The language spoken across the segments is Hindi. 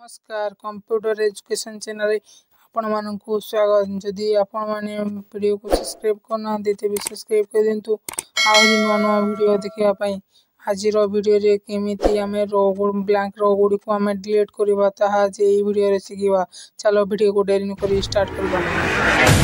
नमस्कार कंप्यूटर एजुकेशन चैनल आपण मानकु स्वागत। जदि आपण माने वीडियो को सब्सक्राइब करना तेबे सब्सक्राइब कर दिंतु आ नवा नवा वीडियो देखिया पई। आज रो वीडियो रे केमिति हमें रो ब्लैंक रो गुडी को हमें डिलीट करबा ताहा जे ई वीडियो रे सिखिबा। चलो वीडियो को देरी न करी स्टार्ट करबा।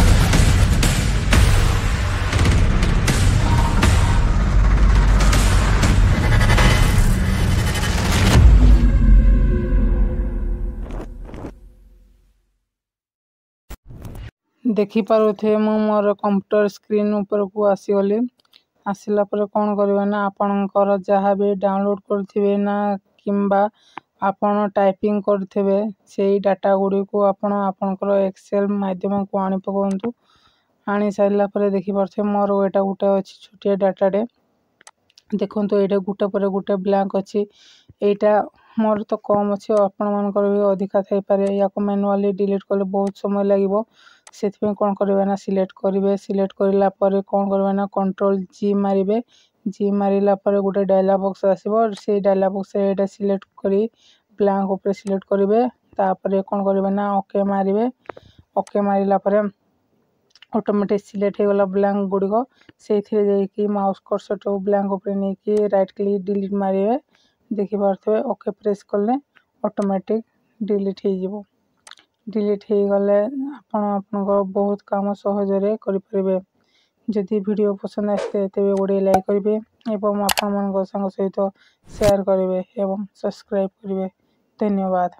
देखि पारुथे मु मोर कंप्यूटर स्क्रीन ऊपर को आसी गली। आसिला पर कोन करबे ना आपनकर जहा भी डाउनलोड करथिबे ना किंबा आपण टाइपिंग करथिबे सेही डाटा गुडी को आपण आपनकर एक्सेल माध्यम को आनि पकंतु। आनि साइला पर देखि परथे मोर एटा गुटे अछि छोटिया डाटा डे। देखंतु एटा गुटे पर गुटे ब्लैंक अछि। एटा मोर तो कम अछि आपण मानकर भी अधिका थाई पारे। याको मैनुअली डिलीट करले बहुत समय लागिवो। सेथमे कोन करबे ना सिलेक्ट करिवे। सिलेक्ट करिला पर कोन करबे ना कंट्रोल जी मारिबे। जी मारिला पर गुटे डायलॉग बॉक्स आसीबो। से डायलॉग बॉक्स एटा सिलेक्ट करी ब्लैंक ऊपर सिलेक्ट करिवे। तापर कोन करबे ना ओके मारिवे। ओके मारिला पर ऑटोमेटिक सिलेक्ट हे वाला ब्लैंक गुडी को सेथिरे जाई कि माउस कर्सर तो ब्लैंक ऊपर नै कि राइट क्लिक डिलीट मारिवे। देखि पारथबे ओके प्रेस करले ऑटोमेटिक डिलीट हे जिवो। डिलीट हे गले आपण बहुत काम सहज रे करि परिबे। जदि वीडियो पसंद आस्ते तेबे ओडे लाइक करिवे एवं आपण मन संग सहित शेयर करिवे एवं सब्सक्राइब करिवे। धन्यवाद।